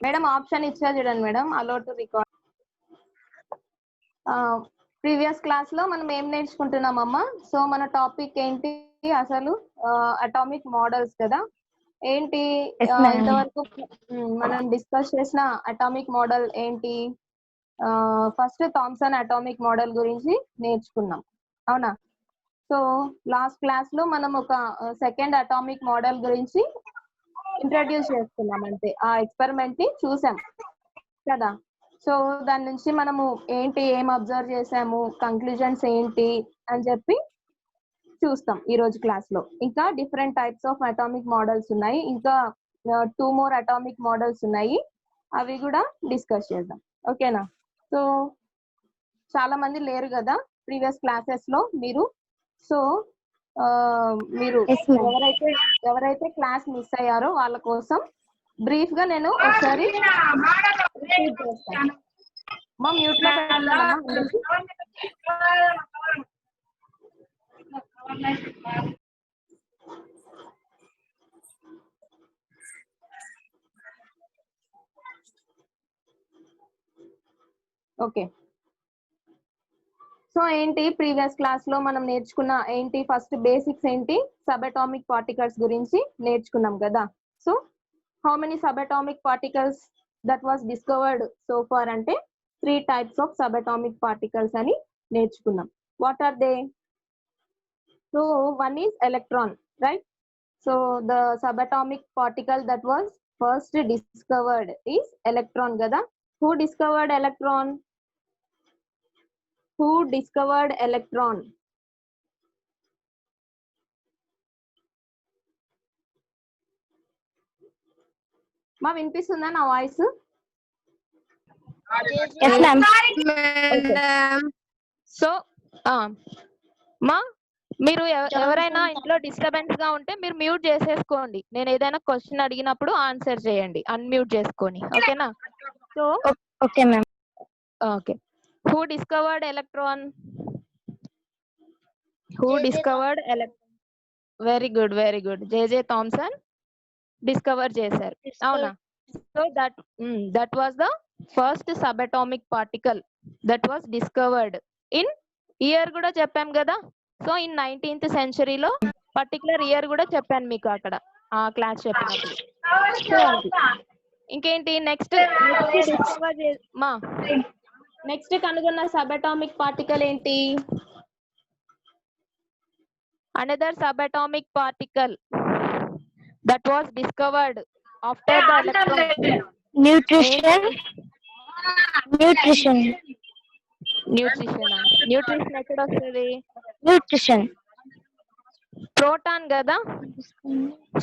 Madam option ఇచ్చా చూడండి madam, allow to record. Previous class లో మనం ఏం నేర్చుకుంటున్నామమ్మా? సో మన టాపిక్ ఏంటి అసలు? అటామిక్ మోడల్స్ కదా. ఏంటి ఇంతవరకు మనం డిస్కస్ చేసిన అటామిక్ మోడల్ ఏంటి? ఫస్ట్ థామ్సన్ అటామిక్ మోడల్ గురించి నేర్చుకున్నాం, అవునా? సో లాస్ట్ క్లాస్ లో మనం ఒక సెకండ్ అటామిక్ మోడల్ గురించి ఇంట్రడ్యూస్ చేసుకున్నాం, అంతే. ఆ ఎక్స్పెరిమెంట్ ని చూసాం కదా. సో దాని నుంచి మనము ఏంటి, ఏం అబ్జర్వ్ చేసాము, కంక్లూజన్స్ ఏంటి అని చెప్పి చూస్తాం ఈ రోజు క్లాస్ లో. ఇంకా different types of atomic models ఉన్నాయి, ఇంకా 2 more అటామిక్ మోడల్స్ ఉన్నాయి, అవి కూడా డిస్కస్ చేద్దాం, ఓకేనా? సో చాలా మంది లేరు కదా ప్రీవియస్ క్లాసెస్ లో మీరు. సో మీరు ఎవరైతే క్లాస్ మిస్ అయ్యారో వాళ్ళ కోసం బ్రీఫ్ గా నేను ఒకసారి మా మ్యూట్ లో పెట్టుకున్నామా? ఓకే. సో ఏంటి ప్రీవియస్ క్లాస్ లో మనం నేర్చుకున్న ఏంటి, ఫస్ట్ బేసిక్స్ ఏంటి, సబ్ అటామిక్ పార్టికల్స్ గురించి నేర్చుకున్నాం కదా. So how many sub atomic particles that was discovered so far అంటే 3 types of subatomic particles అని నేర్చుకున్నాం. What are they? So one is electron, right? So the subatomic particle that was first discovered is electron కదా. Who discovered electron? Who discovered electron? మా వినిపిస్తుందా నా voice? So మా మీరు ఎవరైనా ఇంట్లో డిస్టర్బెన్స్ గా ఉంటే మీరు మ్యూట్ చేసేసుకోండి. నేను ఏదైనా క్వశ్చన్ అడిగినప్పుడు ఆన్సర్ చేయండి అన్మ్యూట్ చేసుకొని, ఓకేనా? So okay ma'am. Okay. Who discovered electron? Who discovered electron? Very good, very good. JJ Thomson discover చేశారు, అవునా? So that was the first subatomic particle that was discovered in year కూడా చెప్పాం కదా. So in 19th century particular year కూడా చెప్పాను మీకు అక్కడ ఆ క్లాస్ చెప్పినప్పుడు. ఇంకేంటి నెక్స్ట్ నెక్స్ట్ కనుగొన్న సబ్-అటామిక్ పార్టికల్ ఏంటి? Another subatomic particle that was discovered after the electron. Neutron ఎక్కడ వస్తుంది? న్యూట్రిషన్ ప్రోటాన్ కదా.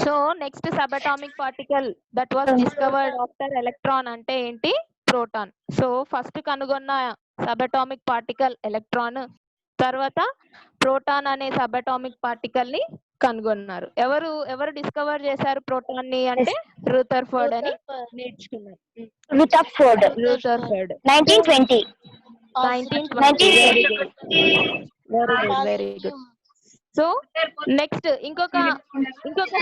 So next sub-atomic particle that was discovered after electron అంటే ఏంటి? ప్రోటాన్. సో ఫస్ట్ కనుగొన్న సబ్-అటామిక్ పార్టికల్ ఎలక్ట్రాన్, తర్వాత proton అనే సబ్-అటామిక్ పార్టికల్ ని కనుగొన్నారు. ఎవరు డిస్కవర్ చేశారు ప్రోటాన్ ని అంటే రూథర్ఫర్డ్ అని నేర్చుకున్నారు. Rutherford 1920. Very good. So next ఇంకొక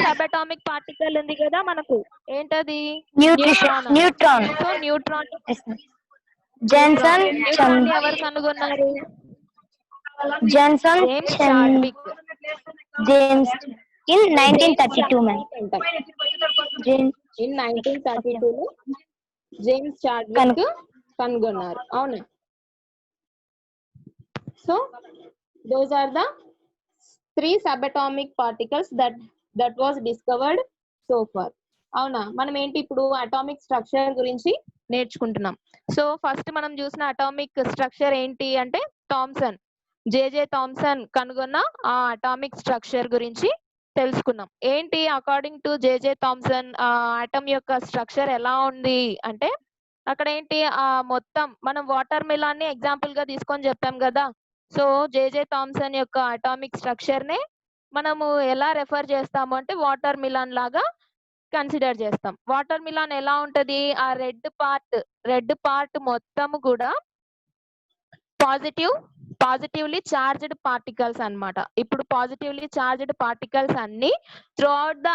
సబ్-అటామిక్ పార్టికల్ ఉంది కదా మనకు, ఏంటది? న్యూట్రాన్. సో న్యూట్రాన్ ఎవరు కనుగొన్నారు? James Chadwick in 1932 ma'am. In 1932 లో జేమ్స్ చాడ్విక్ కనుగొన్నారు, అవునా? So those are the 3 subatomic particles that was discovered so far, అవునా? మనం ఏంటి ఇప్పుడు అటామిక్ స్ట్రక్చర్ గురించి నేర్చుకుంటున్నాం. సో ఫస్ట్ మనం చూసిన అటామిక్ స్ట్రక్చర్ ఏంటి అంటే థామ్సన్, జేజే థామ్సన్ కనుగొన్న ఆ అటామిక్ స్ట్రక్చర్ గురించి తెలుసుకున్నాం. ఏంటి according to JJ Thomson atom యొక్క స్ట్రక్చర్ ఎలా ఉంది అంటే, అక్కడ ఏంటి మొత్తం మనం వాటర్ మిలాన్ ని ఎగ్జాంపుల్ గా తీసుకొని చెప్పాం కదా. సో జేజే థామ్సన్ యొక్క అటామిక్ స్ట్రక్చర్ నే మనము ఎలా రెఫర్ చేస్తాము అంటే వాటర్ మిలాన్ లాగా కన్సిడర్ చేస్తాం. వాటర్ మిలాన్ ఎలా ఉంటది? ఆ రెడ్ పార్ట్ మొత్తం కూడా పాజిటివ్లీ చార్జ్డ్ పార్టికల్స్ అన్నమాట. ఇప్పుడు పాజిటివ్లీ చార్జ్డ్ పార్టికల్స్ అన్ని త్రూఅవుట్ ద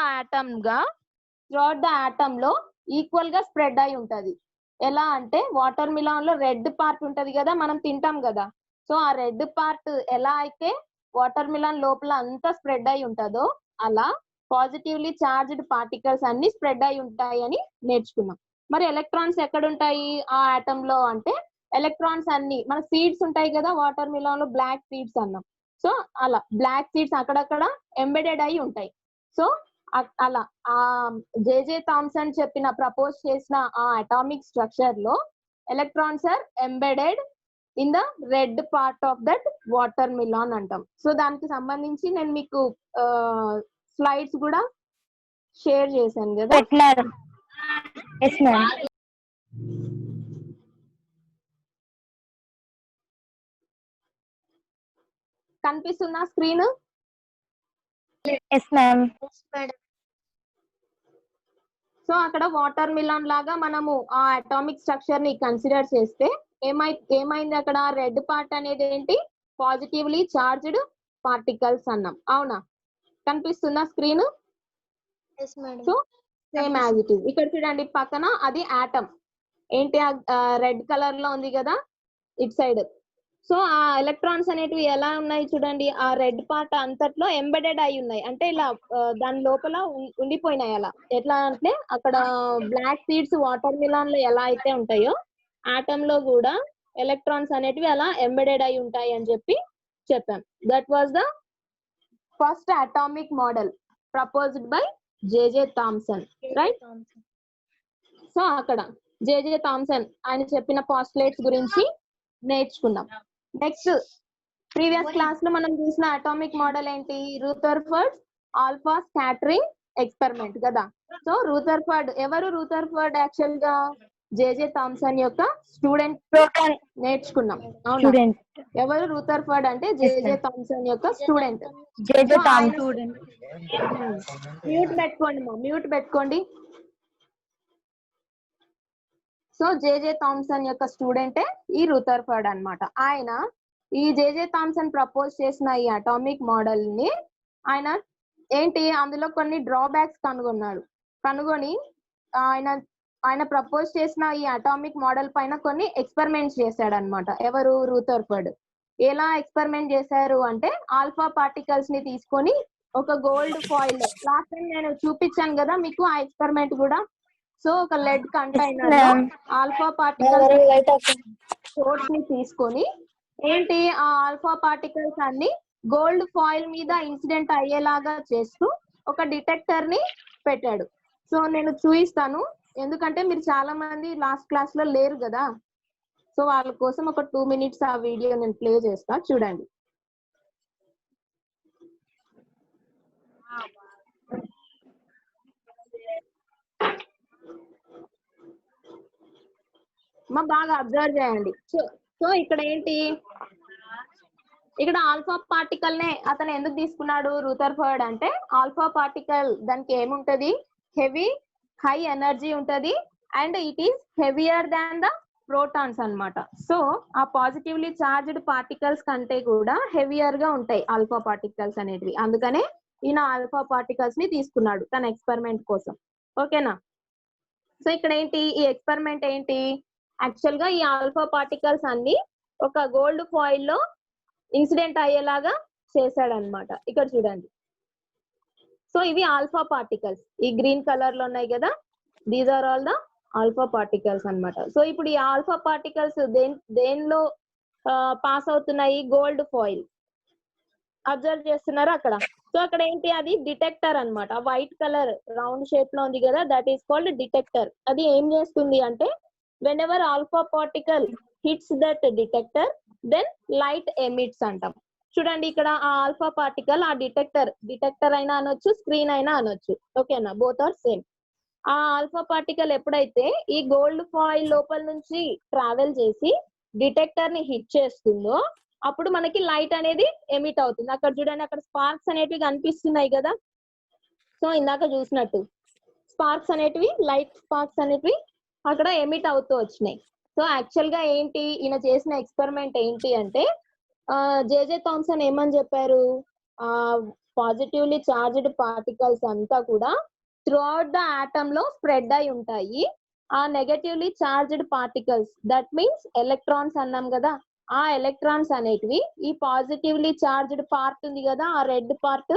ఆటమ్ లో ఈక్వల్ గా స్ప్రెడ్ అయి ఉంటది. ఎలా అంటే వాటర్ మిలాన్ లో రెడ్ పార్ట్ ఉంటది కదా, మనం తింటాం కదా. సో ఆ రెడ్ పార్ట్ ఎలా అయితే వాటర్ మిలాన్ లోపల అంతా స్ప్రెడ్ అయి ఉంటుందో, అలా పాజిటివ్లీ చార్జ్డ్ పార్టికల్స్ అన్ని స్ప్రెడ్ అయి ఉంటాయి అని నేర్చుకున్నాం. మరి ఎలక్ట్రాన్స్ ఎక్కడ ఉంటాయి ఆ ఆటమ్ లో అంటే, ఎలక్ట్రాన్స్ అన్ని మన సీడ్స్ ఉంటాయి కదా వాటర్ మిలాన్ లో, బ్లాక్ సీడ్స్ అన్నాం. సో అలా బ్లాక్ సీడ్స్ అక్కడక్కడ ఎంబెడెడ్ అయి ఉంటాయి. సో అలా ఆ జేజే థామ్సన్ చెప్పిన ప్రపోజ్ చేసిన ఆ అటామిక్ స్ట్రక్చర్ లో electrons are embedded in the red part of that watermelon అంటాం. సో దానికి సంబంధించి నేను మీకు స్లైడ్స్ కూడా షేర్ చేశాను కదా. పెట్టినారు. Yes ma'am. కనిపిస్తుందా స్క్రీన్? Yes ma'am. సో అక్కడ వాటర్ మిలాన్ లాగా మనము ఆ అటామిక్ స్ట్రక్చర్ ని కన్సిడర్ చేస్తే ఏమైంది అక్కడ, రెడ్ పార్ట్ అనేది ఏంటి, పాజిటివ్లీ చార్జ్డ్ పార్టికల్స్ అన్నాం. అవునా? కనిపిస్తుందా screen? So same as it is. ఇక్కడ చూడండి పక్కన అది ఆటమ్ ఏంటి, రెడ్ కలర్ లో ఉంది కదా ఇట్ సైడ్. సో ఆ ఎలక్ట్రాన్స్ అనేటివి ఎలా ఉన్నాయి చూడండి, ఆ రెడ్ పార్ట్ అంతట్లో ఎంబెడెడ్ అయి ఉన్నాయి, అంటే ఇలా దాని లోపల ఉండిపోయినాయి. అలా ఎట్లా అంటే అక్కడ బ్లాక్ సీడ్స్ వాటర్ మిలాన్ లో ఎలా అయితే ఉంటాయో, ఆటమ్ లో కూడా ఎలక్ట్రాన్స్ అనేటివి అలా ఎంబెడెడ్ అయి ఉంటాయి అని చెప్పాం. That was the first atomic model proposed by JJ Thomson, right? So అక్కడ జేజే థామ్సన్ ఆయన చెప్పిన పాస్టులేట్స్ గురించి నేర్చుకున్నాం. నెక్స్ట్ ప్రీవియస్ క్లాస్ లో మనం చూసిన అటామిక్ మోడల్ ఏంటి, రూథర్ఫర్డ్ ఆల్ఫా స్కాటరింగ్ ఎక్స్పెరిమెంట్ కదా. సో రూథర్ఫర్డ్ ఎవరు? రూథర్ఫర్డ్ యాక్చువల్ గా జేజే థామ్సన్ యొక్క స్టూడెంట్. ప్రోటాన్ నేర్చుకున్నాం. అవునా? స్టూడెంట్. ఎవరు రూథర్ఫర్డ్ అంటే జేజే థామ్సన్ యొక్క స్టూడెంట్. J J Thomson. మ్యూట్ పెట్టుకోండి, మ్యూట్ పెట్టుకోండి. సో జేజే థామ్సన్ యొక్క స్టూడెంటే ఈ రూథర్ఫర్డ్ అన్నమాట. ఆయన ఈ జేజే థామ్సన్ ప్రపోజ్ చేసిన ఈ అటామిక్ మోడల్ ని ఆయన ఏంటి, అందులో కొన్ని డ్రాబ్యాక్స్ కనుగొని ఆయన ప్రపోజ్ చేసిన ఈ అటామిక్ మోడల్ పైన కొన్ని ఎక్స్పెరిమెంట్స్ చేశాడు అనమాట. ఎవరు? రూథర్ఫర్డ్. ఎలా ఎక్స్పెరిమెంట్ చేశారు అంటే, ఆల్ఫా పార్టికల్స్ ని తీసుకొని ఒక గోల్డ్ ఫాయిల్, లాస్ట్ టైం నేను చూపించాను కదా మీకు ఆ ఎక్స్పెరిమెంట్ కూడా. సో ఒక లెడ్ కంటైనర్ లో ఆల్ఫా పార్టికల్స్ సోర్స్ ని తీసుకొని ఏంటి, ఆ ఆల్ఫా పార్టికల్స్ అన్ని గోల్డ్ ఫాయిల్ మీద ఇన్సిడెంట్ అయ్యేలాగా చేస్తూ ఒక డిటెక్టర్ ని పెట్టాడు. సో నేను చూపిస్తాను, ఎందుకంటే మీరు చాలా మంది లాస్ట్ క్లాస్ లో లేరు కదా. సో వాళ్ళ కోసం ఒక 2 minutes ఆ వీడియో నేను ప్లే చేస్తా, చూడండి. బాగా అబ్జర్వ్ చేయండి. సో ఇక్కడ ఏంటి, ఇక్కడ ఆల్ఫా పార్టికల్ నే అతను ఎందుకు తీసుకున్నాడు రూథర్ఫర్డ్ అంటే, ఆల్ఫా పార్టికల్ దానికి ఏముంటది, హై ఎనర్జీ ఉంటది and it is heavier than the protons అన్నమాట. సో ఆ పాజిటివ్లీ చార్జ్డ్ పార్టికల్స్ కంటే కూడా హెవియర్ గా ఉంటాయి ఆల్ఫా పార్టికల్స్ అనేటివి. అందుకనే ఈయన ఆల్ఫా పార్టికల్స్ ని తీసుకున్నాడు తన ఎక్స్పెరిమెంట్ కోసం. ఓకేనా? సో ఇక్కడ ఏంటి, ఈ ఎక్స్పెరిమెంట్ ఏంటి, యాక్చువల్ గా ఈ ఆల్ఫా పార్టికల్స్ అన్ని ఒక గోల్డ్ ఫాయిల్ లో ఇన్సిడెంట్ అయ్యేలాగా చేశాడనమాట. ఇక్కడ చూడండి. సో ఇవి ఆల్ఫా పార్టికల్స్, ఈ గ్రీన్ కలర్ లో ఉన్నాయి కదా, these are all the alpha particles అన్నమాట. సో ఇప్పుడు ఈ ఆల్ఫా పార్టికల్స్ దేనిలో పాస్ అవుతున్నాయి, గోల్డ్ ఫాయిల్. అబ్జర్వ్ చేస్తున్నారు అక్కడ. సో అక్కడ ఏంటి, అది డిటెక్టర్ అన్నమాట. వైట్ కలర్ రౌండ్ షేప్ లో ఉంది కదా, దట్ ఈస్ కాల్డ్ డిటెక్టర్. అది ఏం చేస్తుంది అంటే, whenever alpha particle hits that detector then light emits అంటాం. చూడండి ఇక్కడ ఆ ఆల్ఫా పార్టికల్, ఆ డిటెక్టర్ అయినా అనొచ్చు, స్క్రీన్ అయినా అనొచ్చు. ఓకేనా? Both are same. ఆ ఆల్ఫా పార్టికల్ ఎప్పుడైతే ఈ గోల్డ్ ఫాయిల్ లోపల నుంచి ట్రావెల్ చేసి డిటెక్టర్ ని హిట్ చేస్తుందో, అప్పుడు మనకి లైట్ అనేది ఎమిట్ అవుతుంది. అక్కడ చూడండి, అక్కడ స్పార్క్స్ అనేటివి కనిపిస్తున్నాయి కదా. సో ఇందాక చూసినట్టు స్పార్క్స్ అనేటివి, లైట్ స్పార్క్స్ అనేటివి అక్కడ ఎమిట్ అవుతూ వచ్చినాయి. సో యాక్చువల్ గా ఏంటి, ఈయన చేసిన ఎక్స్పెరిమెంట్ ఏంటి అంటే, జేజే థామ్సన్ ఏమని చెప్పారు, పాజిటివ్లీ చార్జ్డ్ పార్టికల్స్ అంతా కూడా త్రూఅవుట్ ద ఆటమ్ లో స్ప్రెడ్ అయి ఉంటాయి. ఆ negatively charged particles, that means electrons అన్నాం కదా, ఆ ఎలక్ట్రాన్స్ అనేటివి ఈ పాజిటివ్లీ చార్జ్డ్ పార్ట్ ఉంది కదా, ఆ రెడ్ పార్ట్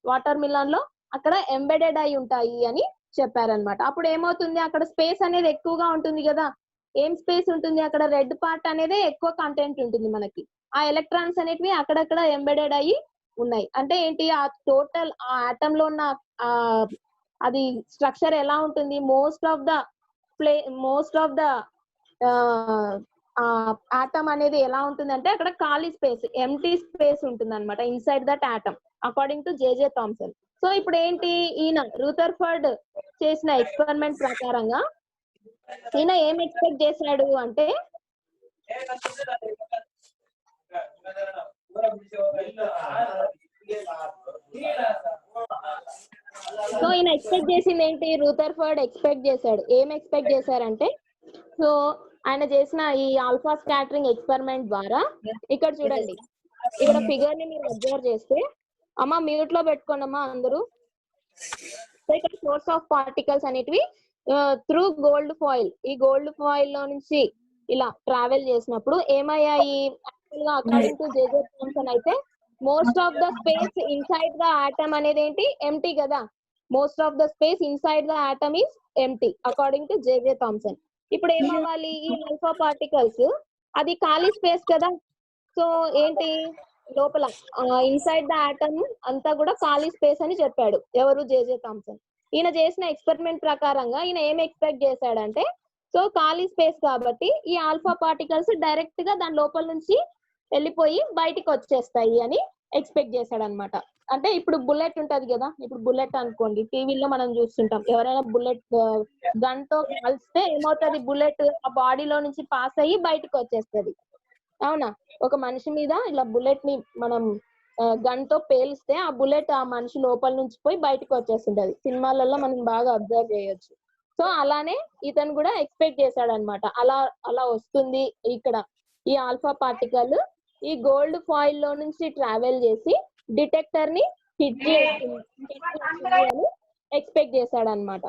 వాటర్ మిలన్ లో అక్కడ ఎంబెడెడ్ అయి ఉంటాయి అని చెప్పారనమాట. అప్పుడు ఏమవుతుంది, అక్కడ స్పేస్ అనేది ఎక్కువగా ఉంటుంది కదా. ఏం స్పేస్ ఉంటుంది అక్కడ, రెడ్ పార్ట్ అనేది ఎక్కువ కంటెంట్ ఉంటుంది మనకి. ఆ ఎలక్ట్రాన్స్ అనేటివి అక్కడక్కడ ఎంబెడెడ్ అయ్యి ఉన్నాయి. అంటే ఏంటి, ఆ టోటల్ ఆ ఆటమ్ లో ఉన్న ఆ అది స్ట్రక్చర్ ఎలా ఉంటుంది, మోస్ట్ ఆఫ్ ద ఆటమ్ అనేది ఎలా ఉంటుందంటే అక్కడ ఖాళీ స్పేస్, ఎంటీ స్పేస్ ఉంటుంది అనమాట inside that atom, according to JJ Thomson. So ఇప్పుడు ఏంటి, ఈయన రూథర్ఫర్డ్ చేసిన ఎక్స్పెరిమెంట్ ప్రకారంగా ఈయన ఏం ఎక్స్పెక్ట్ చేశాడు అంటే, సో ఈయన ఎక్స్పెక్ట్ చేసింది ఏంటి, రూథర్ఫర్డ్ ఎక్స్పెక్ట్ చేశాడు, ఏం ఎక్స్పెక్ట్ చేశారంటే, సో ఆయన చేసిన ఈ ఆల్ఫా స్కాటరింగ్ ఎక్స్పెరిమెంట్ ద్వారా, ఇక్కడ చూడండి, ఇక్కడ ఫిగర్ ని మీరు అబ్జర్వ్ చేస్తే, అమ్మా మ్యూట్ లో పెట్టుకోండి అమ్మా అందరూ. సో ఇక్కడ సోర్స్ ఆఫ్ పార్టికల్స్ అనేటివి త్రూ గోల్డ్ ఫాయిల్, ఈ గోల్డ్ ఫాయిల్ లో నుంచి ఇలా ట్రావెల్ చేసినప్పుడు ఏమయ్యాయి, యాక్చువల్ గా అకార్డింగ్ టు జేజే థామ్సన్ అయితే most of the space inside the atom అనేది ఏంటి, ఎంటీ కదా. Most of the space inside the atom is empty according to JJ Thomson. ఇప్పుడు ఏమవ్వాలి, ఈ ఆల్ఫా పార్టికల్స్ అది ఖాళీ స్పేస్ కదా. సో ఏంటి, లోపల ఇన్సైడ్ ద ఆటమ్ అంతా కూడా ఖాళీ స్పేస్ అని చెప్పాడు ఎవరు, జేజే థామ్సన్. ఈయన చేసిన ఎక్స్పెరిమెంట్ ప్రకారంగా ఈయన ఏం ఎక్స్పెక్ట్ చేశాడంటే, సో ఖాళీ స్పేస్ కాబట్టి ఈ ఆల్ఫా పార్టికల్స్ డైరెక్ట్ గా దాని లోపల నుంచి వెళ్ళిపోయి బయటికి వచ్చేస్తాయి అని ఎక్స్పెక్ట్ చేశాడు అనమాట. అంటే ఇప్పుడు బుల్లెట్ ఉంటది కదా, ఇప్పుడు బుల్లెట్ అనుకోండి, టీవీలో మనం చూస్తుంటాం, ఎవరైనా బుల్లెట్ గన్ తో కాల్స్తే ఏమవుతుంది, బుల్లెట్ ఆ బాడీలో నుంచి పాస్ అయ్యి బయటకు వచ్చేస్తుంది, అవునా. ఒక మనిషి మీద ఇలా బుల్లెట్ ని మనం గన్ తో పేలిస్తే ఆ బుల్లెట్ ఆ మనిషి లోపల నుంచి పోయి బయటకు వచ్చేస్తుంటది, సినిమాలలో మనం బాగా అబ్జర్వ్ చేయొచ్చు. సో అలానే ఇతను కూడా ఎక్స్పెక్ట్ చేశాడు అనమాట, అలా అలా వస్తుంది ఇక్కడ ఈ ఆల్ఫా పార్టికల్ ఈ గోల్డ్ ఫాయిల్ లో నుంచి ట్రావెల్ చేసి డిటెక్టర్ ని హిట్ చేస్తుంది అని ఎక్స్పెక్ట్ చేశాడు అనమాట.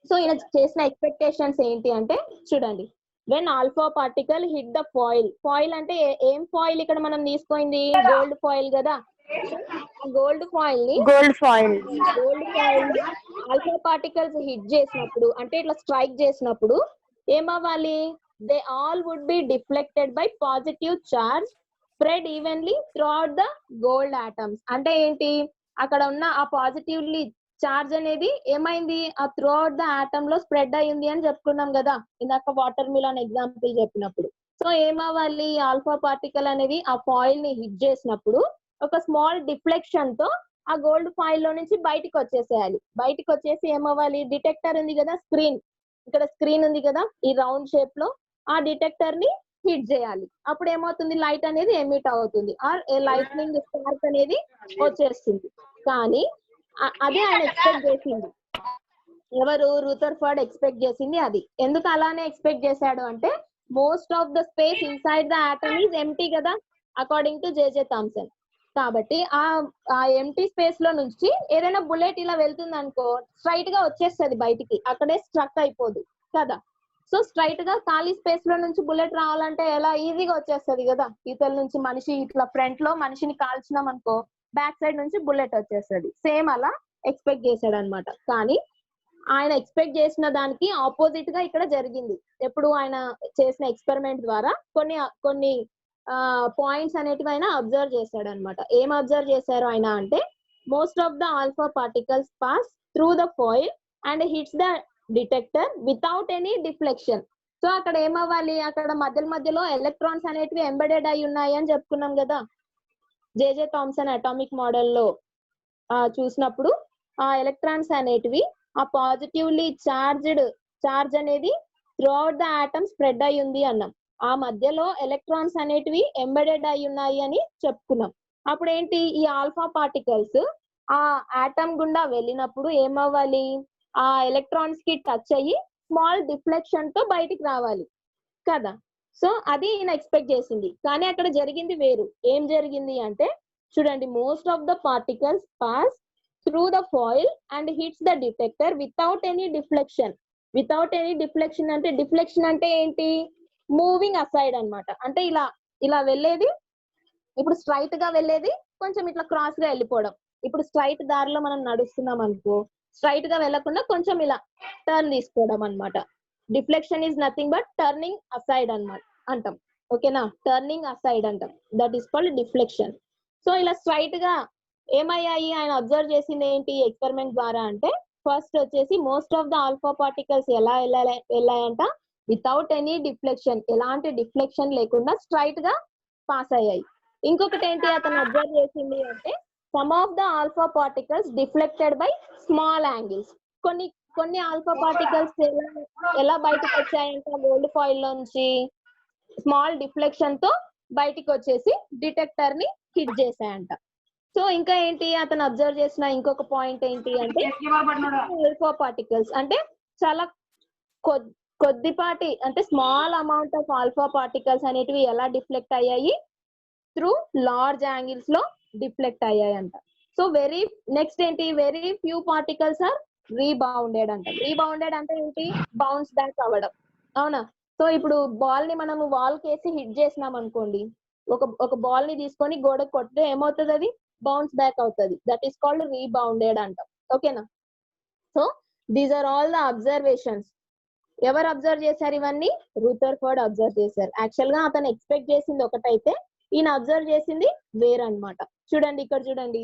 సో ఈయన చేసిన ఎక్స్పెక్టేషన్స్ ఏంటి అంటే, చూడండి, when alpha particle hit the foil, foil అంటే ఏం ఫాయిల్ ఇక్కడ మనం తీసుకోయింది, గోల్డ్ ఫాయిల్ కదా. గోల్డ్ ఫాయిల్ ని ఆల్ఫా పార్టికల్స్ హిట్ చేసినప్పుడు, అంటే ఇట్లా స్ట్రైక్ చేసినప్పుడు ఏమవ్వాలి, they all would be deflected by positive charge spread evenly throughout the gold atoms. అంటే ఏంటి, అక్కడ ఉన్న ఆ పాజిటివ్లీ చార్జ్ అనేది ఏమైంది, ఆ త్రూఅవుట్ ద ఆటమ్ లో స్ప్రెడ్ అయ్యింది అని చెప్పుకున్నాం కదా ఇందాక వాటర్ మిలన్ ఎగ్జాంపుల్ చెప్పినప్పుడు. సో ఏమవ్వాలి, ఆల్ఫా పార్టికల్ అనేది ఆ ఫాయిల్ ని హిట్ చేసినప్పుడు ఒక స్మాల్ డిఫ్లెక్షన్ తో ఆ గోల్డ్ ఫాయిల్ లో నుంచి బయటికి వచ్చేసేయాలి. బయటికి వచ్చేసి ఏమవ్వాలి, డిటెక్టర్ ఉంది కదా, స్క్రీన్, ఇక్కడ స్క్రీన్ ఉంది కదా ఈ రౌండ్ షేప్ లో, ఆ డిటెక్టర్ ని హిట్ చేయాలి. అప్పుడు ఏమవుతుంది, లైట్ అనేది ఎమిట్ అవుతుంది, ఆర్ లైట్నింగ్ స్పార్క్ అనేది వచ్చేస్తుంది. కానీ అదే ఆయన ఎక్స్పెక్ట్ చేసింది, ఎవరు, రూథర్ఫర్డ్ ఎక్స్పెక్ట్ చేసింది అది. ఎందుకు అలానే ఎక్స్పెక్ట్ చేశాడు అంటే, most of the space inside the atom is empty కదా అకార్డింగ్ టు జేజే థామ్సన్. కాబట్టి ఆ ఎంటీ స్పేస్ లో నుంచి ఏదైనా బుల్లెట్ ఇలా వెళ్తుంది అనుకో, స్ట్రైట్ గా వచ్చేస్తుంది బయటికి, అక్కడే స్ట్రక్ అయిపోదు కదా. సో స్ట్రైట్ గా ఖాళీ స్పేస్ లో నుంచి బుల్లెట్ రావాలంటే ఎలా, ఈజీగా వచ్చేస్తుంది కదా. ఇతల నుంచి మనిషి ఇట్లా ఫ్రంట్ లో మనిషిని కాల్చినాం అనుకో, బ్యాక్ సైడ్ నుంచి బుల్లెట్ వచ్చేస్తుంది. సేమ్ అలా ఎక్స్పెక్ట్ చేశాడు అనమాట. కానీ ఆయన ఎక్స్పెక్ట్ చేసిన దానికి ఆపోజిట్ గా ఇక్కడ జరిగింది. ఎప్పుడు ఆయన చేసిన ఎక్స్పెరిమెంట్ ద్వారా కొన్ని పాయింట్స్ అనేటివి ఆయన అబ్జర్వ్ చేశాడు అనమాట. ఏం అబ్జర్వ్ చేశారు ఆయన అంటే, most of the alpha particles pass through the foil and hits the detector without any deflection. So అక్కడ ఏమవ్వాలి, అక్కడ మధ్యలో ఎలక్ట్రాన్స్ అనేటివి ఎంబెడెడ్ అయి ఉన్నాయి అని చెప్పుకున్నాం కదా జేజే థామ్సన్ అటామిక్ మోడల్ లో చూసినప్పుడు. ఆ ఎలక్ట్రాన్స్ అనేటివి ఆ పాజిటివ్లీ చార్జ్ అనేది త్రూఅవుట్ ద ఆటమ్ స్ప్రెడ్ అయి ఉంది అన్నాం. ఆ మధ్యలో ఎలక్ట్రాన్స్ అనేటివి ఎంబెడెడ్ అయి ఉన్నాయి అని చెప్పుకున్నాం. అప్పుడు ఏంటి, ఈ ఆల్ఫా పార్టికల్స్ ఆ ఆటమ్ గుండా వెళ్ళినప్పుడు ఏమవ్వాలి, ఆ ఎలక్ట్రాన్స్ కి టచ్ అయ్యి స్మాల్ డిఫ్లెక్షన్ తో బయటికి రావాలి కదా. సో అది ఈయన ఎక్స్పెక్ట్ చేసింది. కానీ అక్కడ జరిగింది వేరు. ఏం జరిగింది అంటే, చూడండి, most of the particles pass through the foil and hits the detector without any deflection. Without any deflection అంటే డిఫ్లెక్షన్ అంటే ఏంటి? మూవింగ్ అసైడ్ అన్నమాట. అంటే ఇలా ఇలా వెళ్ళేది, ఇప్పుడు స్ట్రైట్ గా వెళ్ళేది కొంచెం ఇట్లా క్రాస్ గా వెళ్ళిపోవడం. ఇప్పుడు స్ట్రైట్ దారిలో మనం నడుస్తున్నాం అనుకో, స్ట్రైట్ గా వెళ్ళకుండా కొంచెం ఇలా టర్న్ తీసుకోవడం అన్నమాట. Deflection is nothing but turning aside అన్నమాట అంటాం. ఓకేనా? టర్నింగ్ అసైడ్ అంటాం. That is called deflection. So ఇలా స్ట్రైట్ గా ఏమయ్యాయి ఆయన అబ్జర్వ్ చేసింది ఏంటి ఎక్స్పెరిమెంట్ ద్వారా అంటే, ఫస్ట్ వచ్చేసి most of the alpha particles ఎలా వెళ్ళాయంట, వితౌట్ ఎనీ డిఫ్లెక్షన్, ఎలాంటి డిఫ్లెక్షన్ లేకుండా స్ట్రైట్ గా పాస్ అయ్యాయి. ఇంకొకటి ఏంటి అతను అబ్జర్వ్ చేసింది అంటే, some of the alpha particles deflected by small angles. కొన్ని కొన్ని ఆల్ఫా పార్టికల్స్ ఎలా బయటకు వచ్చాయంట గోల్డ్ ఫాయిల్ నుంచి, స్మాల్ డిఫ్లెక్షన్ తో బయటికి వచ్చేసి డిటెక్టర్ ని హిట్ చేశాయంట. సో ఇంకా ఏంటి అతను అబ్జర్వ్ చేసిన ఇంకొక పాయింట్ ఏంటి అంటే, ఆల్ఫా పార్టికల్స్ అంటే చాలా కొద్దిపాటి అంటే small amount of alpha particles అనేటివి ఎలా డిఫ్లెక్ట్ అయ్యాయి, త్రూ లార్జ్ యాంగిల్స్ లో డిఫ్లెక్ట్ అయ్యాయి అంట. సో వెరీ నెక్స్ట్ ఏంటి, very few particles are rebounded అంట. రీబౌండెడ్ అంటే ఏంటి, బౌన్స్ బ్యాక్ అవ్వడం. అవునా? సో ఇప్పుడు బాల్ ని మనము వాల్ కేసి హిట్ చేసినాం అనుకోండి, ఒక బాల్ ని తీసుకొని గోడ కొడితే ఏమవుతుంది, అది బౌన్స్ బ్యాక్ అవుతుంది. దట్ ఈస్ కాల్డ్ రీబౌండెడ్ అంటాం. ఓకేనా? So these are all the observations. ఎవరు అబ్జర్వ్ చేశారు ఇవన్నీ? రూథర్ఫర్డ్ అబ్జర్వ్ చేశారు. యాక్చువల్ గా అతను ఎక్స్పెక్ట్ చేసింది ఒకటైతే ఈయన అబ్జర్వ్ చేసింది వేరన్నమాట. చూడండి ఇక్కడ చూడండి,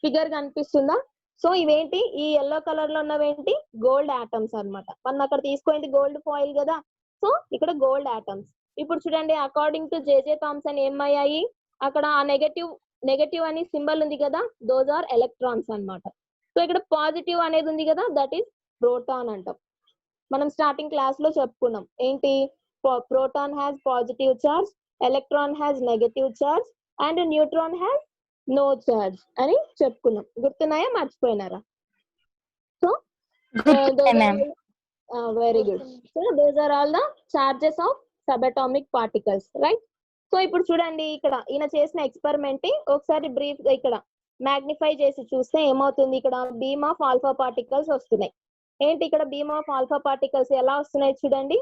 ఫిగర్ కనిపిస్తుందా? సో ఇవేంటి, ఈ ఎల్లో కలర్ లో ఉన్నవేంటి, గోల్డ్ ఆటమ్స్ అన్నమాట. మనం అక్కడ తీసుకోయింది గోల్డ్ ఫాయిల్ కదా, సో ఇక్కడ గోల్డ్ ఆటమ్స్. ఇప్పుడు చూడండి, అకార్డింగ్ టు జేజే థామ్సన్ ఏమయ్యాయి, అక్కడ ఆ నెగటివ్ అని సింబల్ ఉంది కదా, దోస్ ఆర్ ఎలక్ట్రాన్స్ అన్నమాట. సో ఇక్కడ పాజిటివ్ అనేది ఉంది కదా, దట్ ఈస్ ప్రోటాన్ అంటాం. మనం స్టార్టింగ్ క్లాస్ లో చెప్పుకున్నాం ఏంటి, proton has positive charge, electron has negative charge and neutron has no charge అని చెప్పుకున్నాం. గుర్తున్నాయా, మర్చిపోయినారా? So very good. So those are all the charges of subatomic particles, right? So ఇప్పుడు చూడండి, ఇక్కడ ఈయన చేసిన ఎక్స్పెరిమెంట్ ఒకసారి బ్రీఫ్ గా ఇక్కడ మ్యాగ్నిఫై చేసి చూస్తే ఏమవుతుంది, ఇక్కడ బీమ్ ఆఫ్ ఆల్ఫా పార్టికల్స్ వస్తున్నాయి. ఏంటి ఇక్కడ బీమ్ ఆఫ్ ఆల్ఫా పార్టికల్స్ ఎలా వస్తున్నాయి చూడండి.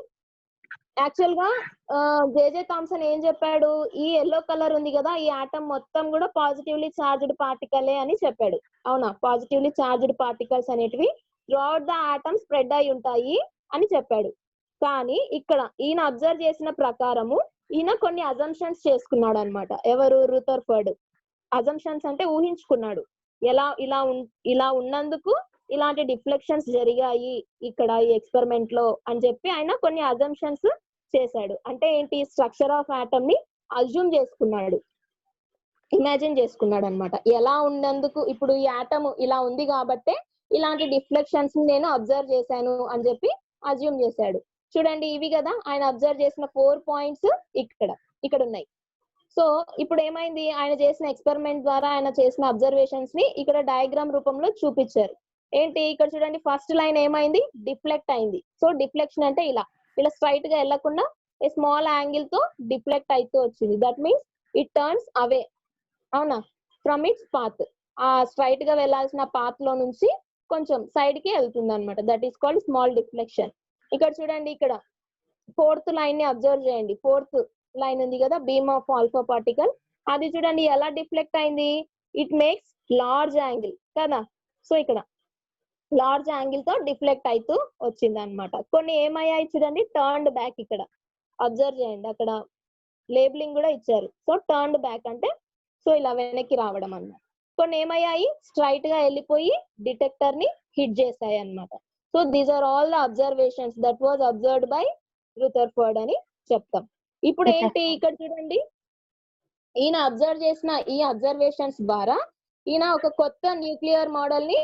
యాక్చువల్ గా జేజే థామ్సన్ ఏం చెప్పాడు, ఈ ఎల్లో కలర్ ఉంది కదా, ఈ ఆటమ్ మొత్తం కూడా పాజిటివ్లీ చార్జ్డ్ పార్టికలే అని చెప్పాడు. అవునా? పాజిటివ్లీ చార్జ్డ్ పార్టికల్స్ అనేటివి త్రూఅవుట్ ద ఆటమ్ స్ప్రెడ్ అయి ఉంటాయి అని చెప్పాడు. కానీ ఇక్కడ ఈయన అబ్జర్వ్ చేసిన ప్రకారము ఈయన కొన్ని అజంప్షన్స్ చేసుకున్నాడు అన్నమాట. ఎవరు? రూథర్ఫర్డ్. అజంప్షన్స్ అంటే ఊహించుకున్నాడు, ఇలా ఉన్నందుకు ఇలాంటి డిఫ్లెక్షన్స్ జరిగాయి ఇక్కడ ఈ ఎక్స్పెరిమెంట్ లో అని చెప్పి ఆయన కొన్ని అజంప్షన్స్ చేశాడు. అంటే ఏంటి, స్ట్రక్చర్ ఆఫ్ ఆటమ్ ని అజ్యూమ్ చేసుకున్నాడు, ఇమాజిన్ చేసుకున్నాడు అన్నమాట. ఎలా ఉన్నందుకు ఇప్పుడు ఈ ఆటమ్ ఇలా ఉంది కాబట్టి ఇలాంటి డిఫ్లెక్షన్స్ నేను అబ్జర్వ్ చేశాను అని చెప్పి అజ్యూమ్ చేశాడు. చూడండి ఇవి కదా ఆయన అబ్జర్వ్ చేసిన 4 పాయింట్స్ ఇక్కడ ఉన్నాయి. సో ఇప్పుడు ఏమైంది, ఆయన చేసిన ఎక్స్పెరిమెంట్ ద్వారా ఆయన చేసిన అబ్జర్వేషన్స్ ని ఇక్కడ డయాగ్రామ్ రూపంలో చూపించారు. ఏంటి ఇక్కడ చూడండి, ఫస్ట్ లైన్ ఏమైంది, డిఫ్లెక్ట్ అయింది. సో డిఫ్లెక్షన్ అంటే ఇలా స్ట్రైట్ గా వెళ్లకుండా స్మాల్ యాంగిల్ తో డిఫ్లెక్ట్ అవుతూ వచ్చింది. దట్ మీన్స్ ఇట్ టర్న్స్ అవే, అవునా, ఫ్రమ్ ఇట్స్ పాత్. ఆ స్ట్రైట్ గా వెళ్లాల్సిన పాత్ లో నుంచి కొంచెం సైడ్ కి వెళ్తుంది అనమాట. That is called small deflection. ఇక్కడ చూడండి, ఇక్కడ 4th లైన్ ని అబ్జర్వ్ చేయండి. 4th లైన్ ఉంది కదా, బీమ్ ఆఫ్ ఆల్ఫా పార్టికల్, అది చూడండి ఎలా డిఫ్లెక్ట్ అయింది, ఇట్ మేక్స్ లార్జ్ యాంగిల్ కదా. సో ఇక్కడ లార్జ్ యాంగిల్ తో డిఫ్లెక్ట్ అవుతూ వచ్చింది అనమాట. కొన్ని ఏమయ్యాయి చూడండి, టర్న్డ్ బ్యాక్. ఇక్కడ అబ్జర్వ్ చేయండి, అక్కడ లేబులింగ్ కూడా ఇచ్చారు. సో టర్న్డ్ బ్యాక్ అంటే సో ఇలా వెనక్కి రావడం అన్నమాట. కొన్ని ఏమయ్యాయి, స్ట్రైట్ గా వెళ్ళిపోయి డిటెక్టర్ ని హిట్ చేశాయి అన్నమాట. So these are all the observations that was observed by Rutherford అని చెప్తాం. ఇప్పుడు ఏంటి ఇక్కడ చూడండి, ఈయన అబ్జర్వ్ చేసిన ఈ అబ్జర్వేషన్స్ ద్వారా ఈయన ఒక కొత్త న్యూక్లియర్ మోడల్ ని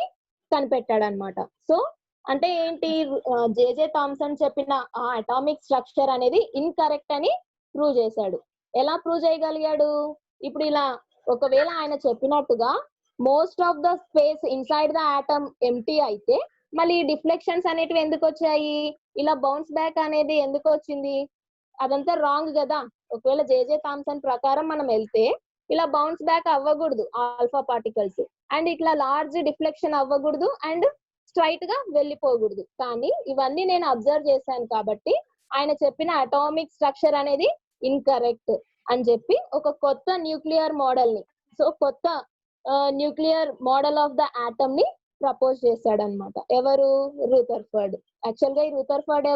కనిపెట్టాడు అనమాట. సో అంటే ఏంటి, జేజే థామ్సన్ చెప్పిన ఆ అటామిక్ స్ట్రక్చర్ అనేది ఇన్కరెక్ట్ అని ప్రూవ్ చేశాడు. ఎలా ప్రూవ్ చేయగలిగాడు, ఇప్పుడు ఇలా ఒకవేళ ఆయన చెప్పినట్టుగా most of the space inside the atom empty అయితే మళ్ళీ డిఫ్లెక్షన్స్ అనేటివి ఎందుకు వచ్చాయి, ఇలా బౌన్స్ బ్యాక్ అనేది ఎందుకు వచ్చింది, అదంతా రాంగ్ కదా. ఒకవేళ జేజే థామ్సన్ ప్రకారం మనం వెళ్తే ఇలా బౌన్స్ బ్యాక్ అవ్వకూడదు ఆల్ఫా పార్టికల్స్. అండ్ ఇట్లా లార్జ్ డిఫ్లెక్షన్ అవ్వకూడదు అండ్ స్ట్రైట్ గా వెళ్ళిపోకూడదు. కానీ ఇవన్నీ నేను అబ్జర్వ్ చేశాను కాబట్టి ఆయన చెప్పిన అటామిక్ స్ట్రక్చర్ అనేది ఇన్కరెక్ట్ అని చెప్పి ఒక కొత్త న్యూక్లియర్ మోడల్ ని, సో కొత్త nuclear model of the atom ని ప్రపోజ్ చేశాడు అనమాట. ఎవరు? రూథర్ఫర్డ్. యాక్చువల్ గా ఈ రూథర్ఫర్డ్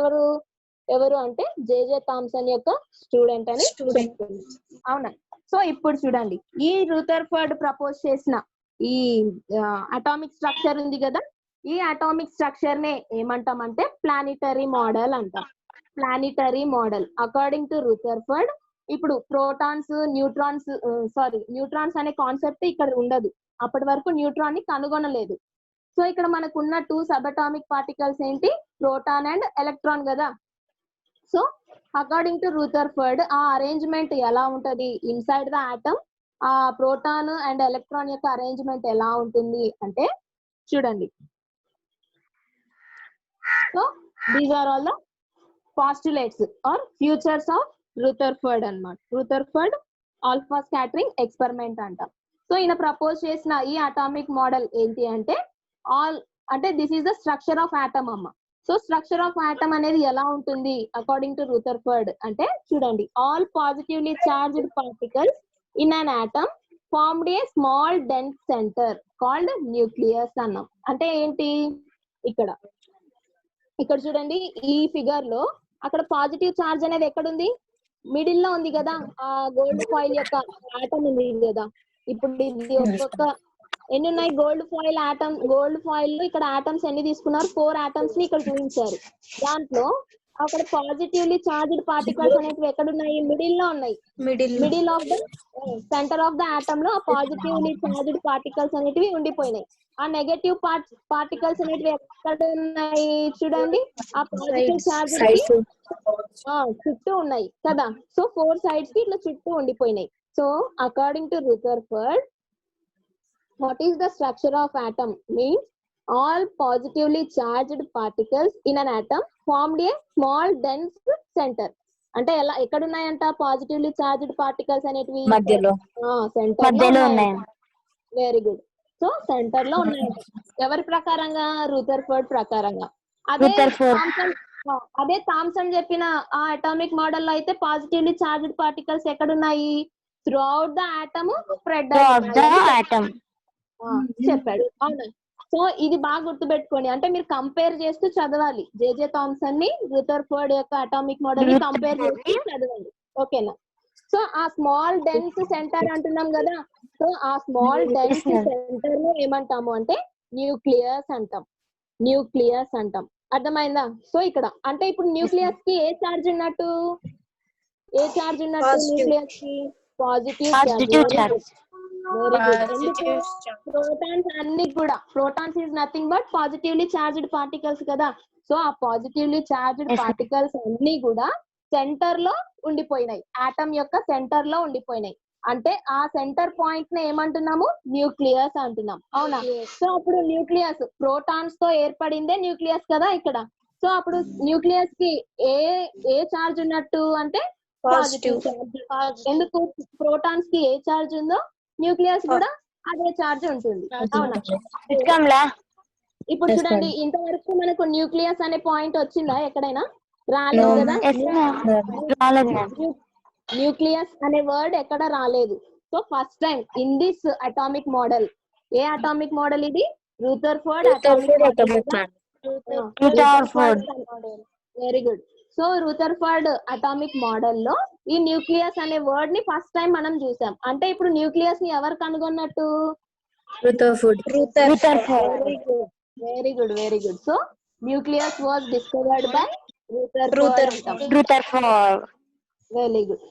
ఎవరు అంటే జేజే థామ్సన్ యొక్క స్టూడెంట్ అని చెప్తుంది. అవునా? సో ఇప్పుడు చూడండి, ఈ రూథర్ఫర్డ్ ప్రపోజ్ చేసిన ఈ అటామిక్ స్ట్రక్చర్ ఉంది కదా, ఈ అటామిక్ స్ట్రక్చర్ నే ఏమంటామంటే ప్లానిటరీ మోడల్ అంటాం. Planetary model according to Rutherford. ఇప్పుడు ప్రోటాన్స్, న్యూట్రాన్స్ అనే కాన్సెప్ట్ ఇక్కడ ఉండదు. అప్పటి వరకు న్యూట్రాన్ ని కనుగొనలేదు. సో ఇక్కడ మనకున్న 2 సబ్ అటామిక్ పార్టికల్స్ ఏంటి? ప్రోటాన్ అండ్ ఎలక్ట్రాన్ కదా. సో అకార్డింగ్ టు రూథర్ఫర్డ్ ఆ అరేంజ్మెంట్ ఎలా ఉంటది ఇన్సైడ్ ద ఆటమ్, ఆ ప్రోటాన్ అండ్ ఎలక్ట్రాన్ యొక్క అరేంజ్మెంట్ ఎలా ఉంటుంది అంటే చూడండి. So these are all the postulates or futures of Rutherford అన్నమాట. రూథర్ఫర్డ్ ఆల్ఫా స్కాటరింగ్ ఎక్స్పెరిమెంట్ అంట. సో ఈయన ప్రపోజ్ చేసిన ఈ అటామిక్ మోడల్ ఏంటి అంటే this is the structure of atom అమ్మ. సో స్ట్రక్చర్ ఆఫ్ ఆటమ్ అనేది ఎలా ఉంటుంది అకార్డింగ్ టు రూథర్ఫర్డ్ అంటే చూడండి, all positively charged particles in an atom formed a small dense centre called nucleus అన్నాం. అంటే ఏంటి? ఇక్కడ చూడండి, ఈ ఫిగర్ లో అక్కడ పాజిటివ్ చార్జ్ అనేది ఎక్కడుంది? మిడిల్ లో ఉంది కదా. ఆ గోల్డ్ ఫాయిల్ యొక్క ఆటమ్ ఉంది కదా. ఇప్పుడు ఇది ఒక్కొక్క ఎన్ని ఉన్నాయి? గోల్డ్ ఫాయిల్ లో ఇక్కడ ఆటమ్స్ ఎన్ని తీసుకున్నారు? 4 ఆటమ్స్ ని ఇక్కడ చూపించారు. దాంట్లో అక్కడ పాజిటివ్లీ చార్జ్డ్ పార్టికల్స్ అనేవి ఎక్కడున్నాయి? మిడిల్ లో ఉన్నాయి. Middle of the centre of the atom లో ఆ పాజిటివ్లీ చార్జ్డ్ పార్టికల్స్ అనేటివి ఉండిపోయినాయి. ఆ నెగటివ్ పార్టికల్స్ అనేటివి ఎక్కడ ఉన్నాయి? చూడండి, ఆ పాజిటివ్ చార్జ్ చుట్టూ ఉన్నాయి కదా. సో 4 సైడ్స్ కి ఇట్లా చుట్టూ ఉండిపోయినాయి. So according to Rutherford what is the structure of atom means all positively charged particles in an atom formed a small dense center. అంటే ఎక్కడ ఉన్నాయంట పాజిటివ్లీ చార్జ్డ్ పార్టికల్స్ అనేటివి? మధ్యలో ఉన్నాయి. Very good. సో సెంటర్ లో ఉన్నాయి. ఎవరి ప్రకారంగా? రూథర్ఫర్డ్ ప్రకారంగా. అదే థామ్సన్ చెప్పిన ఆ అటామిక్ మోడల్ లో అయితే పాజిటివ్లీ చార్జ్డ్ పార్టికల్స్ ఎక్కడున్నాయి? Through out the atom spread చెప్పాడు. అవునా? సో ఇది బాగా గుర్తుపెట్టుకోండి. అంటే మీరు కంపేర్ చేస్తూ చదవాలి. జేజే థామ్సన్ ని రూథర్ఫర్డ్ యొక్క అటామిక్ మోడల్ ని కంపేర్ చేస్తూ చదవండి. ఓకేనా? సో ఆ స్మాల్ డెన్స్ సెంటర్ అంటున్నాం కదా. సో ఆ స్మాల్ డెన్స్ సెంటర్ ను ఏమంటాము అంటే న్యూక్లియస్ అంటాం. అర్థమైందా? సో ఇక్కడ అంటే ఇప్పుడు న్యూక్లియస్ కి ఏ చార్జ్ ఉన్నట్టు? న్యూక్లియస్ కి పాజిటివ్ చార్జ్. ప్రోటాన్స్ అన్ని కూడా, protons is nothing but positively charged particles కదా. సో ఆ పాజిటివ్లీ చార్జ్డ్ పార్టికల్స్ అన్ని కూడా సెంటర్ లో ఉండిపోయినాయి. ఆటమ్ యొక్క సెంటర్ లో ఉండిపోయినాయి. అంటే ఆ సెంటర్ పాయింట్ ని ఏమంటున్నాము? న్యూక్లియస్ అంటున్నాం. అవునా? సో అప్పుడు న్యూక్లియస్ ప్రోటాన్స్ తో ఏర్పడిందే న్యూక్లియస్ కదా ఇక్కడ. సో అప్పుడు న్యూక్లియస్ కి ఏ చార్జ్ ఉన్నట్టు అంటే పాజిటివ్ చార్జ్. ఎందుకు? ప్రోటాన్స్ కి ఏ చార్జ్ ఉందో న్యూక్లియస్ కూడా అదే చార్జ్ ఉంటుంది. అవునా? ఇప్పుడు చూడండి, ఇంతవరకు మనకు న్యూక్లియస్ అనే పాయింట్ వచ్చిందా ఎక్కడైనా? రాలేదు కదా. న్యూక్లియస్ అనే వర్డ్ ఎక్కడ రాలేదు. So first time in this atomic model. ఏ అటామిక్ మోడల్ ఇది? Rutherford atomic model. Very good. So Rutherford atomic model లో ఈ న్యూక్లియస్ అనే వర్డ్ ని ఫస్ట్ టైం మనం చూసాం. అంటే ఇప్పుడు న్యూక్లియస్ ని ఎవరు కనుగొన్నట్టు? Very good. So nucleus was discovered by Rutherford. Very good.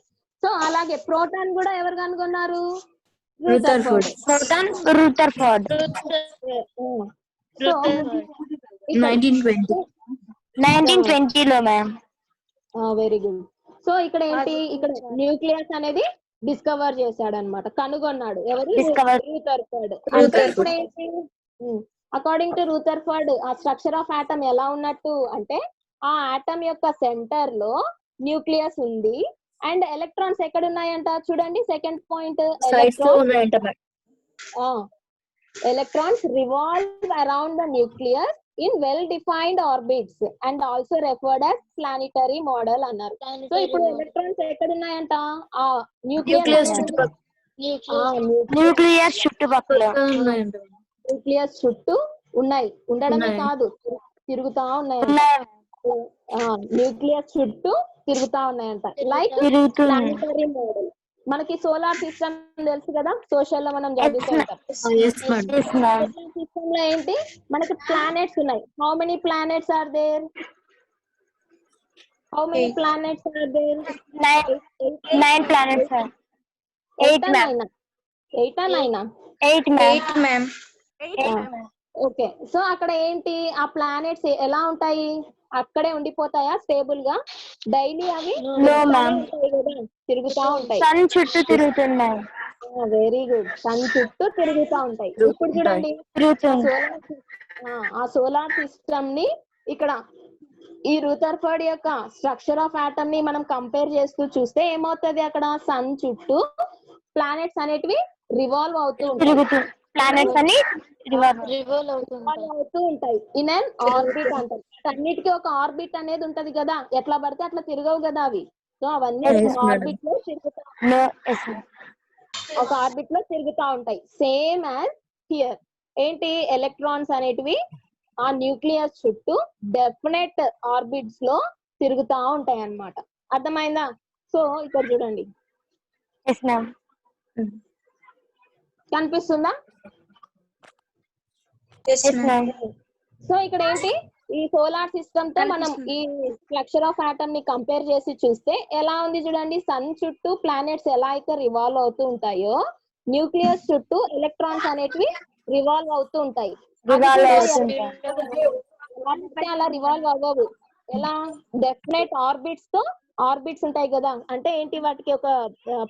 So అలాగే ప్రోటాన్ కూడా ఎవరు కనుగొన్నారు? రూథర్ఫర్డ్. 1920 లో మ్యామ్. Very good. సో ఇక్కడ ఏంటి? ఇక్కడ న్యూక్లియస్ అనేది డిస్కవర్ చేశాడు అనమాట, కనుగొన్నాడు. ఎవరు? రూథర్ఫర్డ్. అంటే ఇప్పుడు ఏంటి? అకార్డింగ్ టు రూథర్ఫర్డ్ ఆ స్ట్రక్చర్ ఆఫ్ ఆటమ్ ఎలా ఉన్నట్టు అంటే ఆ ఆటమ్ యొక్క సెంటర్ లో న్యూక్లియస్ ఉంది అండ్ ఎలక్ట్రాన్స్ ఎక్కడ ఉన్నాయంట? చూడండి second point, Electrons revolve around the nucleus in well-defined orbits and also referred as planetary model అన్నారు. సో ఇప్పుడు ఎలక్ట్రాన్స్ ఎక్కడ ఉన్నాయంట? ఆ న్యూక్లియస్ చుట్టుపక్కల న్యూక్లియస్ చుట్టూ ఉన్నాయి. ఉండడమే కాదు, తిరుగుతా ఉన్నాయంట. న్యూక్లియస్ చుట్టూ తిరుగుతా ఉన్నాయంట. Like planetary model. మనకి సోలార్ సిస్టమ్ తెలుసు కదా, సోషల్ లో మనం చదువుతూ ఉంటాం. సిస్టమ్ లో ఏంటి, మనకి ప్లానెట్స్ ఉన్నాయి. How many planets are there? How many planets are there? 9 planets are 8 ma'am. 8 or 9? 8 ma'am. Okay. So అక్కడ ఏంటి, ఆ ప్లానెట్స్ ఎలా ఉంటాయి? అక్కడే ఉండిపోతాయా స్టేబుల్ గా? డైలీ అవి తిరుగుతా ఉంటాయి. సన్ చుట్టూ తిరుగుతున్నాయి. Very good. సన్ చుట్టూ తిరుగుతా ఉంటాయి. ఇప్పుడు చూడండి, ఆ సోలార్ సిస్టమ్ ని ఇక్కడ ఈ రూథర్ఫర్డ్ యొక్క స్ట్రక్చర్ ఆఫ్ ఆటమ్ ని మనం కంపేర్ చేస్తూ చూస్తే ఏమవుతుంది, అక్కడ సన్ చుట్టూ ప్లానెట్స్ అనేటివి రివాల్వ్ అవుతూ ఉంటాయి. ప్లానెట్స్ అని రివాల్వ్ అవుతూ ఉంటాయి. ఇన్ అన్ ఆర్బిట్ అంటారు. అన్నిటికీ ఒక ఆర్బిట్ అనేది ఉంటది కదా, ఎట్లా పడితే అట్లా తిరగవు కదా అవి. సో అవన్నీ ఆర్బిట్ లో తిరుగుతా, ఒక ఆర్బిట్ లో తిరుగుతా ఉంటాయి. Same as here. ఏంటి, ఎలక్ట్రాన్స్ అనేటివి ఆ న్యూక్లియస్ చుట్టూ డెఫినెట్ ఆర్బిట్స్ లో తిరుగుతా ఉంటాయి అన్నమాట. అర్థమైందా? సో ఇక్కడ చూడండి, కనిపిస్తుందా? సో ఇక్కడ ఏంటి, ఈ సోలార్ సిస్టమ్ తో మనం ఈ స్ట్రక్చర్ ఆఫ్ ఆటమ్ ని కంపేర్ చేసి చూస్తే ఎలా ఉంది చూడండి. సన్ చుట్టూ ప్లానెట్స్ ఎలా అయితే రివాల్వ్ అవుతూ ఉంటాయో, న్యూక్లియస్ చుట్టూ ఎలక్ట్రాన్స్ అనేటివి రివాల్వ్ అవుతూ ఉంటాయి. అలా రివాల్వ్ అవ్వవు. ఎలా? డెఫినెట్ ఆర్బిట్స్ తో, ఆర్బిట్స్ ఉంటాయి కదా, అంటే ఏంటి, వాటికి ఒక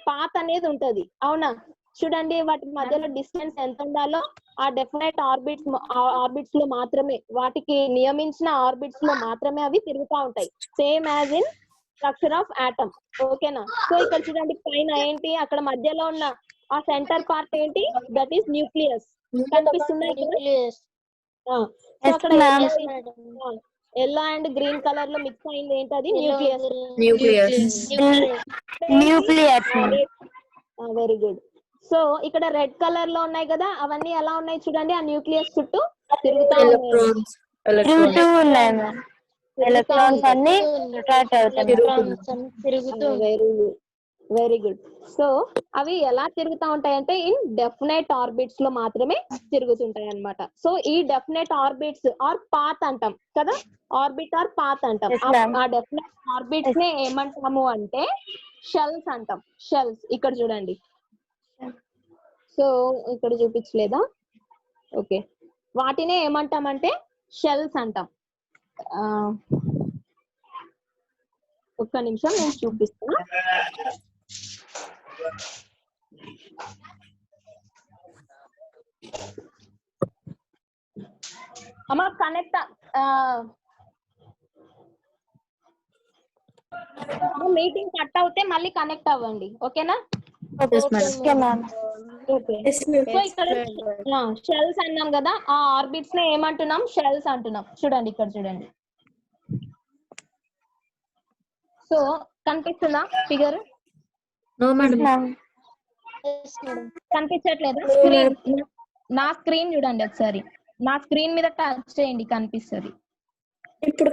పాత్ అనేది ఉంటది. అవునా? చూడండి, వాటి మధ్యలో డిస్టెన్స్ ఎంత ఉండాలో ఆ డెఫినెట్ ఆర్బిట్స్ లో మాత్రమే, వాటికి నియమించిన ఆర్బిట్స్ లో మాత్రమే అవి తిరుగుతా ఉంటాయి. Same as in structure of atom. ఓకేనా? సో ఇక్కడ చూడండి, పైన ఏంటి, అక్కడ మధ్యలో ఉన్న ఆ సెంటర్ పార్ట్ ఏంటి, దట్ ఈస్ న్యూక్లియస్. కనిపిస్తుంది అక్కడ ఎల్లో అండ్ గ్రీన్ కలర్ లో మిక్స్ అయింది ఏంటి, అది న్యూక్లియస్. Very good. సో ఇక్కడ రెడ్ కలర్ లో ఉన్నాయి కదా, అవన్నీ ఎలా ఉన్నాయి చూడండి, ఆ న్యూక్లియస్ చుట్టూ తిరుగుతా ఉన్నాయి. Very good. సో అవి ఎలా తిరుగుతా ఉంటాయంటే ఇన్ డెఫినెట్ ఆర్బిట్స్ లో మాత్రమే తిరుగుతుంటాయి అన్నమాట. సో ఈ డెఫినెట్ ఆర్బిట్స్ ఆర్ పాత్ అంటాం కదా, ఆర్బిట్ ఆర్ పాత్ అంటాం. ఆ డెఫినెట్ ఆర్బిట్స్ నే ఏమంటాము అంటే షెల్స్ అంటాం. షెల్స్ ఇక్కడ చూడండి. సో ఇక్కడ చూపించలేదా? ఓకే, వాటినే ఏమంటామంటే షెల్స్ అంటాం. ఒక్క నిమిషం నేను చూపిస్తాను. అమ్మా కనెక్ట్, మీటింగ్ కట్ అవుతే మళ్ళీ కనెక్ట్ అవ్వండి. ఓకేనా? సో ఇక్కడ షెల్స్ అన్నాం కదా, ఆ ఆర్బిట్స్ నే ఏమంటున్నాం, షెల్స్ అంటున్నాం. చూడండి ఇక్కడ చూడండి. సో కనిపిస్తుందా ఫిగర్? కనిపించట్లేదా? స్క్రీన్, నా స్క్రీన్ చూడండి ఒకసారి. నా స్క్రీన్ మీద టచ్ చేయండి, కనిపిస్తుంది. ఇప్పుడు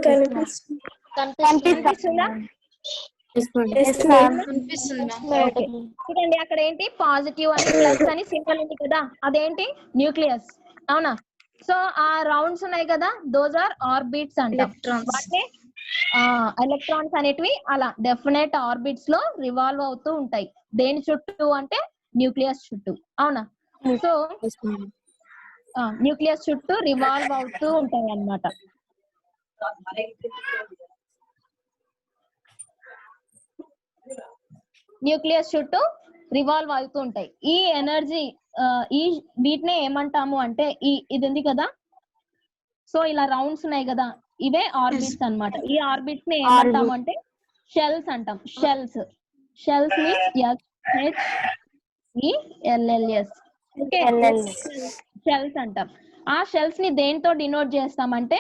కనిపిస్తుందా? చూడండి, అక్కడ ఏంటి, పాజిటివ్ అని ప్లస్ అని సింబల్ ఉంది కదా, అదేంటి, న్యూక్లియస్. అవునా? సో ఆ రౌండ్స్ ఉన్నాయి కదా, దోస్ ఆర్ ఆర్బిట్స్ అంటాం. వాటిని ఎలక్ట్రాన్స్ అనేటివి అలా డెఫినెట్ ఆర్బిట్స్ లో రివాల్వ్ అవుతూ ఉంటాయి. దేని చుట్టూ అంటే న్యూక్లియస్ చుట్టూ. అవునా? సో న్యూక్లియస్ చుట్టూ రివాల్వ్ అవుతూ ఉంటాయి అన్నమాట. న్యూక్లియస్ చుట్టూ రివాల్వ్ అవుతూ ఉంటాయి. ఈ ఎనర్జీ, ఈ వీటినే ఏమంటాము అంటే, ఇది ఉంది కదా, సో ఇలా రౌండ్స్ ఉన్నాయి కదా, ఇవే ఆర్బిట్స్ అన్నమాట. ఈ ఆర్బిట్స్ ని ఏమంటాము అంటే షెల్స్ అంటాం. Shells. Shells means SHELLS. Okay, shells అంటాం. ఆ షెల్స్ ని దేంతో డినోట్ చేస్తామంటే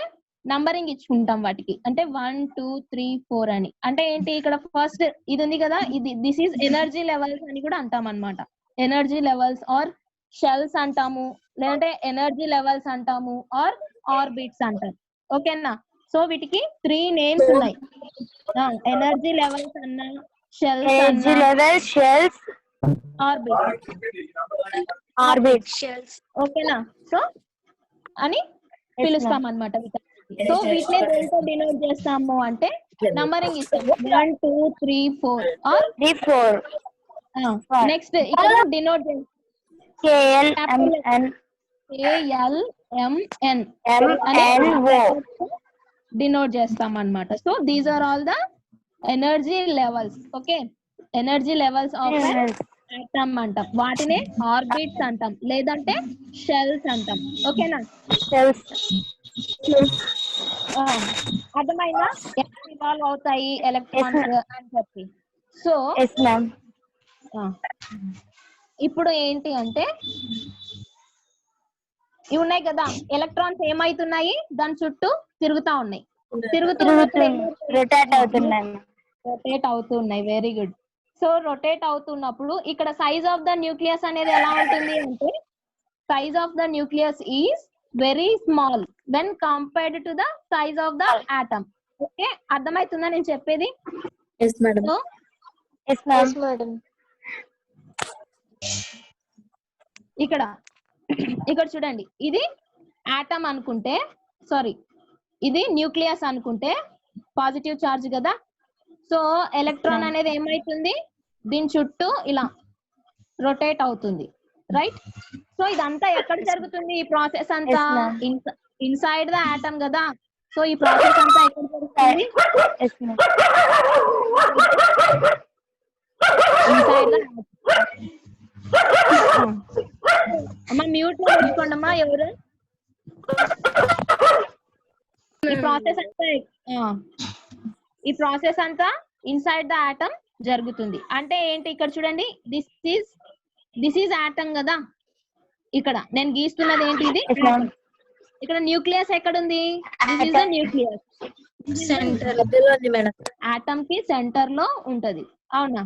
నంబరింగ్ ఇచ్చుకుంటాం వాటికి. అంటే 1 2 3 4 అని. అంటే ఏంటి ఇక్కడ ఫస్ట్ ఇది ఉంది కదా, ఇది దిస్ ఈజ్ ఎనర్జీ లెవెల్స్ అని కూడా అంటాం అన్నమాట. ఎనర్జీ లెవెల్స్ ఆర్ షెల్స్ అంటాము, లేదంటే ఎనర్జీ లెవెల్స్ అంటాము, ఆర్ ఆర్బిట్స్ అంటాం. ఓకేనా? సో వీటికి 3 నేమ్స్ ఉన్నాయి. ఎనర్జీ లెవెల్స్ అన్నా, షెల్స్ ఎనర్జీ అన్నా, లెవెల్ షెల్స్ ఆర్బిట్. షెల్స్. ఓకేనా? సో అని పిలుస్తాం అన్నమాట. సో వీటిని దేంతో డినోట్ చేస్తాము అంటే నంబరింగ్ ఇస్తాం. 1 2 3 4 ఆర్ 3 4. నెక్స్ట్ ఇక్కడ denote KLMN KLMN MNO denote చేస్తాం అన్నమాట. So these are all the energy levels. Okay, energy levels of atom అంటాం. వాటినే ఆర్బిట్స్ అంటాం, లేదంటే షెల్స్ అంటాం. ఓకేనా? షెల్స్. అర్థమైందా ఎలా ఇవాల్వ్ అవుతాయి ఎలక్ట్రాన్స్ అని చెప్పి? So yes ma'am. ఇప్పుడు ఏంటి అంటే ఇవి ఉన్నాయి కదా, ఎలక్ట్రాన్స్ ఏమైతున్నాయి, దాని చుట్టూ తిరుగుతా ఉన్నాయి. రొటేట్ అవుతున్నాయి. రొటేట్ అవుతున్నాయి. Very good. సో రొటేట్ అవుతున్నప్పుడు ఇక్కడ సైజ్ ఆఫ్ ద న్యూక్లియస్ అనేది ఎలా ఉంటుంది అంటే size of the nucleus is very small when compared to the size of the atom. Okay, అర్థమవుతుందా నేను చెప్పేది? Yes madam. Yes ma'am. ఇక్కడ ఇక్కడ చూడండి, ఇది ఆటమ్ అనుకుంటే, సారీ ఇది న్యూక్లియస్ అనుకుంటే పాజిటివ్ చార్జ్ కదా. సో ఎలక్ట్రాన్ అనేది ఏమైతుంది, దీని చుట్టూ ఇలా రొటేట్ అవుతుంది, రైట్? సో ఇదంతా ఎక్కడ జరుగుతుంది? ఈ ప్రాసెస్ అంతా ఇన్సైడ్ ద ఆటమ్ కదా. సో ఈ ప్రాసెస్ అంతా ఎక్కడ జరుగుతుంది? ఇన్సైడ్ ద అమ్మా మ్యూట్ లో పెట్టుకోండి అమ్మా ఎవరు. ఈ ప్రాసెస్ అంతా ఇన్సైడ్ ద ఆటమ్ జరుగుతుంది. అంటే ఏంటి ఇక్కడ చూడండి, దిస్ ఈజ్ ఆటమ్ కదా. ఇక్కడ నేను గీస్తున్నది ఏంటి, ఇది atom. ఇక్కడ న్యూక్లియస్ ఎక్కడ ఉంది? This is the nucleus. Centre మధ్యలో ఉంది మేడం. ఆటమ్ కి సెంటర్ లో ఉంటది, అవునా?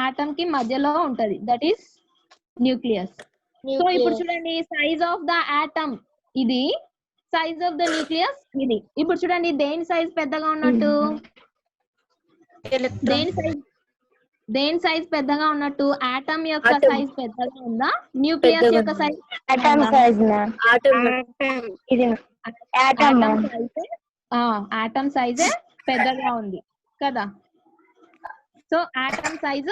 ఆటమ్ కి మధ్యలో ఉంటది, దట్ ఈస్ న్యూక్లియస్. సో ఇప్పుడు చూడండి, సైజ్ ఆఫ్ ద ఆటమ్ ఇది, సైజ్ ఆఫ్ ద న్యూక్లియస్ ఇది. ఇప్పుడు చూడండి దేని సైజ్ పెద్దగా ఉన్నట్టు, దేని సైజ్ పెద్దగా ఉన్నట్టు? ఆటమ్ యొక్క సైజ్ పెద్దగా ఉందా, న్యూక్లియస్ యొక్క సైజ్? Atom size ma'am. ఇది ఆటమ్ సైజే పెద్దగా ఉంది కదా. సో ఆటమ్ సైజ్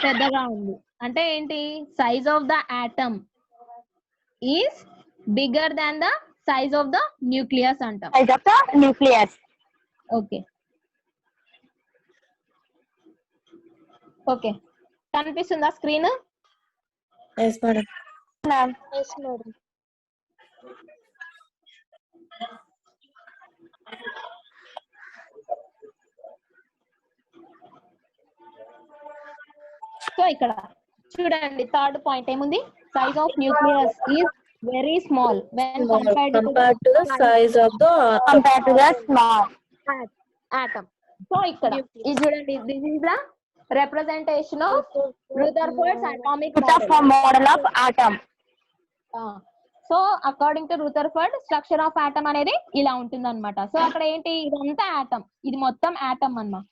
పెద్దగా ఉంది అంటే ఏంటి? Size of the atom is bigger than the size of the nucleus అంటాం. Size of the nucleus. Okay okay, కనిపిస్తుందా స్క్రీన్? Yes madam. సో ఇక్కడ చూడండి, థర్డ్ పాయింట్ ఏముంది? Size of nucleus is very small when compared to the size of the small atom. So ఇక్కడ ఇది చూడండి, this is the representation of Rutherford's atomic model of atom. So according to Rutherford structure of atom అనేది ఇలా ఉంటుంది అనమాట. So అక్కడ ఏంటి, ఇదంతా ఆటమ్, ఇది మొత్తం ఆటమ్ అన్నమాట.